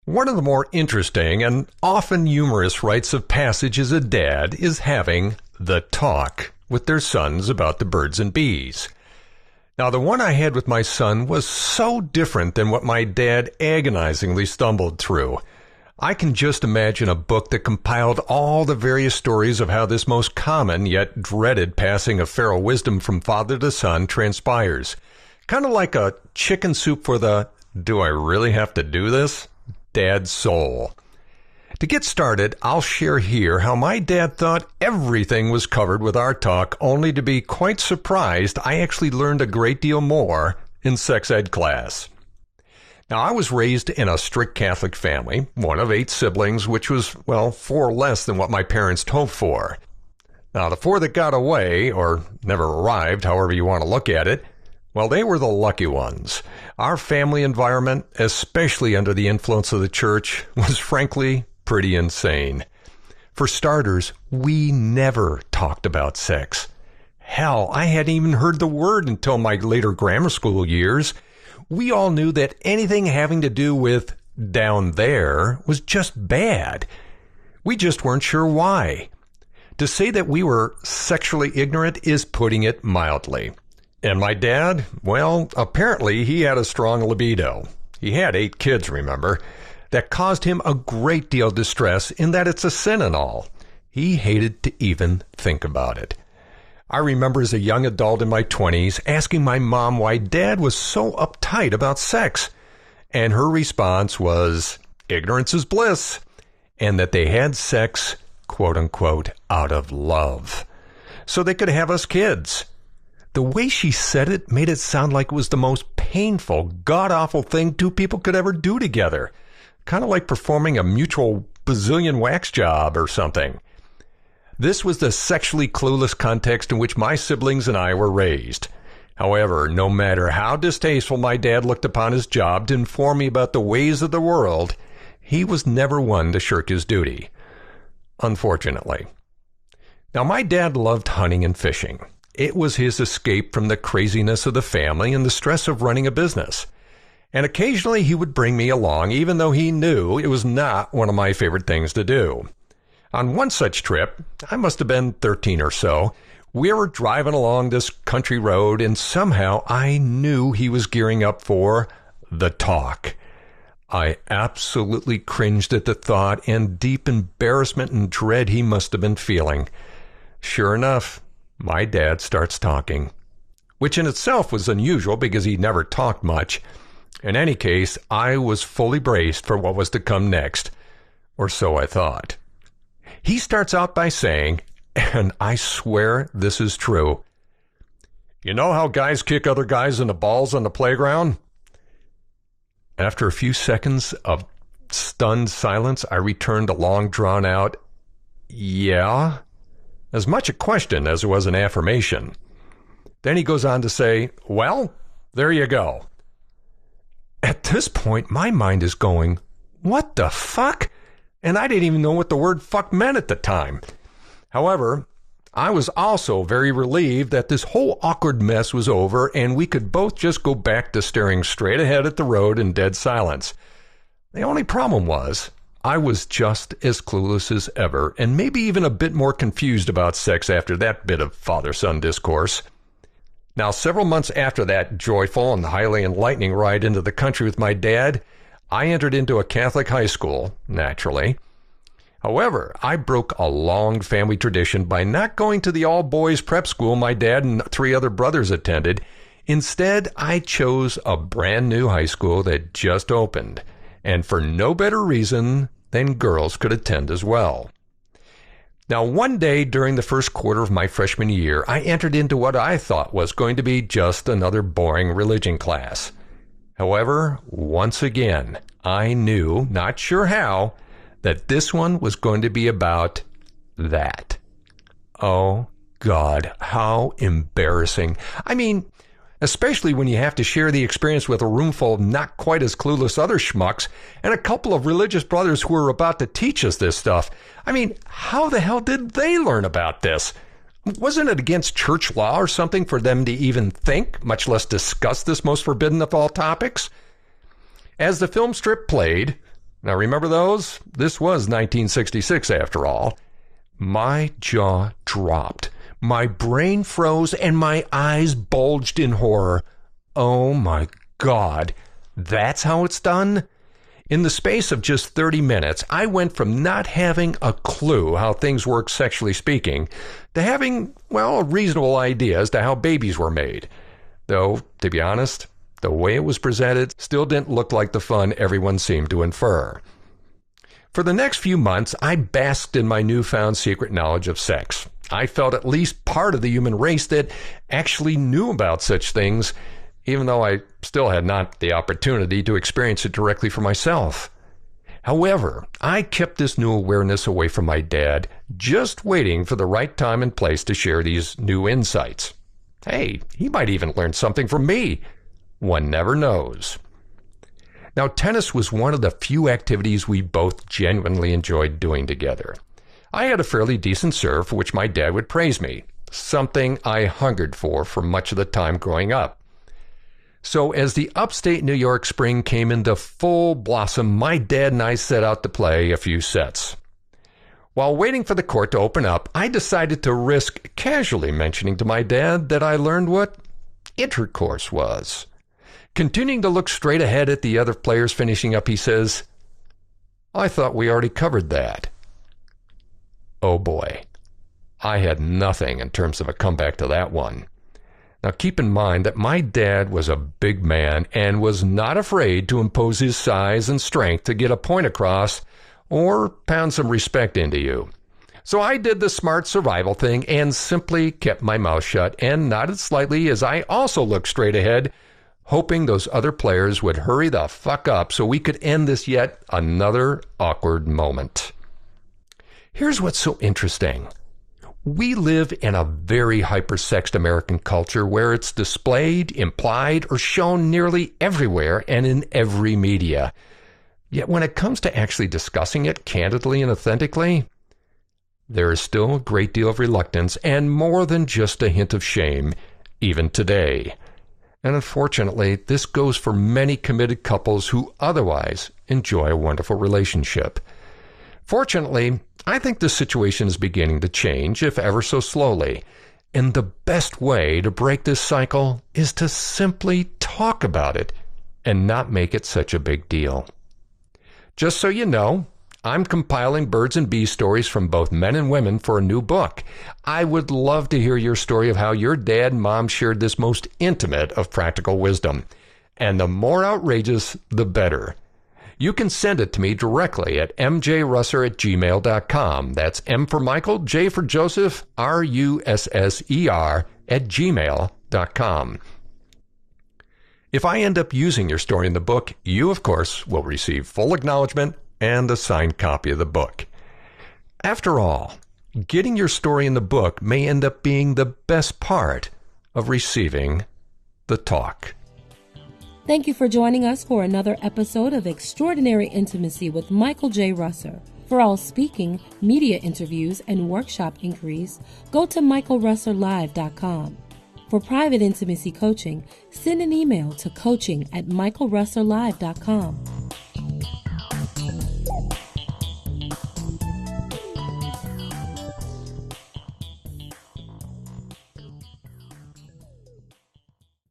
One of the more interesting and often humorous rites of passage as a dad is having the talk with their sons about the birds and bees. Now, the one I had with my son was so different than what my dad agonizingly stumbled through. I can just imagine a book that compiled all the various stories of how this most common yet dreaded passing of feral wisdom from father to son transpires. Kind of like a chicken soup for the, do I really have to do this? Dad's soul. To get started, I'll share here how my dad thought everything was covered with our talk, only to be quite surprised I actually learned a great deal more in sex ed class. Now, I was raised in a strict Catholic family, one of 8 siblings, which was, 4 less than what my parents hoped for. Now, the 4 that got away, or never arrived, however you want to look at it, they were the lucky ones. Our family environment, especially under the influence of the church, was frankly pretty insane. For starters, we never talked about sex. Hell, I hadn't even heard the word until my later grammar school years. We all knew that anything having to do with down there was just bad. We just weren't sure why. To say that we were sexually ignorant is putting it mildly. And my dad, apparently he had a strong libido. He had 8 kids, remember, that caused him a great deal of distress in that it's a sin and all. He hated to even think about it. I remember as a young adult in my 20s asking my mom why Dad was so uptight about sex. And her response was, ignorance is bliss, and that they had sex, quote unquote, out of love, so they could have us kids. The way she said it made it sound like it was the most painful, god-awful thing 2 people could ever do together. Kind of like performing a mutual bazillion wax job or something. This was the sexually clueless context in which my siblings and I were raised. However, no matter how distasteful my dad looked upon his job to inform me about the ways of the world, he was never one to shirk his duty. Unfortunately. Now, my dad loved hunting and fishing. It was his escape from the craziness of the family and the stress of running a business. And occasionally he would bring me along, even though he knew it was not one of my favorite things to do. On one such trip, I must have been 13 or so, we were driving along this country road, and somehow I knew he was gearing up for the talk. I absolutely cringed at the thought and deep embarrassment and dread he must have been feeling. Sure enough, my dad starts talking, which in itself was unusual because he never talked much. In any case, I was fully braced for what was to come next, or so I thought. He starts out by saying, and I swear this is true, you know how guys kick other guys in the balls on the playground? After a few seconds of stunned silence, I returned a long drawn out, yeah? As much a question as it was an affirmation. Then he goes on to say, well, there you go. At this point, my mind is going, what the fuck? And I didn't even know what the word fuck meant at the time. However, I was also very relieved that this whole awkward mess was over and we could both just go back to staring straight ahead at the road in dead silence. The only problem was, I was just as clueless as ever, and maybe even a bit more confused about sex after that bit of father-son discourse. Now, several months after that joyful and highly enlightening ride into the country with my dad, I entered into a Catholic high school, naturally. However, I broke a long family tradition by not going to the all-boys prep school my dad and 3 other brothers attended. Instead, I chose a brand new high school that just opened, and for no better reason than girls could attend as well. Now, one day during the first quarter of my freshman year, I entered into what I thought was going to be just another boring religion class. However, once again, I knew, not sure how, that this one was going to be about that. Oh, God, how embarrassing. I mean, especially when you have to share the experience with a room full of not quite as clueless other schmucks and a couple of religious brothers who were about to teach us this stuff. I mean, how the hell did they learn about this? Wasn't it against church law or something for them to even think, much less discuss this most forbidden of all topics? As the film strip played, Now remember those? This was 1966 after all. My jaw dropped. My brain froze and my eyes bulged in horror. Oh my God, that's how it's done? In the space of just 30 minutes, I went from not having a clue how things work sexually speaking to having, well, a reasonable idea as to how babies were made. Though, to be honest, the way it was presented still didn't look like the fun everyone seemed to infer. For the next few months, I basked in my newfound secret knowledge of sex. I felt at least part of the human race that actually knew about such things, even though I still had not the opportunity to experience it directly for myself. However, I kept this new awareness away from my dad, just waiting for the right time and place to share these new insights. Hey, he might even learn something from me. One never knows. Now, tennis was one of the few activities we both genuinely enjoyed doing together. I had a fairly decent serve for which my dad would praise me, something I hungered for much of the time growing up. So as the upstate New York spring came into full blossom, my dad and I set out to play a few sets. While waiting for the court to open up, I decided to risk casually mentioning to my dad that I learned what intercourse was. Continuing to look straight ahead at the other players finishing up, he says, "I thought we already covered that." Oh boy, I had nothing in terms of a comeback to that one. Now keep in mind that my dad was a big man and was not afraid to impose his size and strength to get a point across or pound some respect into you. So I did the smart survival thing and simply kept my mouth shut and nodded slightly as I also looked straight ahead, hoping those other players would hurry the fuck up so we could end this yet another awkward moment. Here's what's so interesting. We live in a very hypersexed American culture where it's displayed, implied, or shown nearly everywhere and in every media. Yet when it comes to actually discussing it candidly and authentically, there is still a great deal of reluctance and more than just a hint of shame, even today. And unfortunately, this goes for many committed couples who otherwise enjoy a wonderful relationship. Fortunately, I think the situation is beginning to change, if ever so slowly. And the best way to break this cycle is to simply talk about it and not make it such a big deal. Just so you know, I'm compiling birds and bees stories from both men and women for a new book. I would love to hear your story of how your dad and mom shared this most intimate of practical wisdom. And the more outrageous, the better. You can send it to me directly at mjrusser@gmail.com. That's M for Michael, J for Joseph, RUSSER @gmail.com. If I end up using your story in the book, you, of course, will receive full acknowledgement and a signed copy of the book. After all, getting your story in the book may end up being the best part of receiving the talk. Thank you for joining us for another episode of Extraordinary Intimacy with Michael J. Russer. For all speaking, media interviews, and workshop inquiries, go to michaelrusserlive.com. For private intimacy coaching, send an email to coaching@michaelrusserlive.com.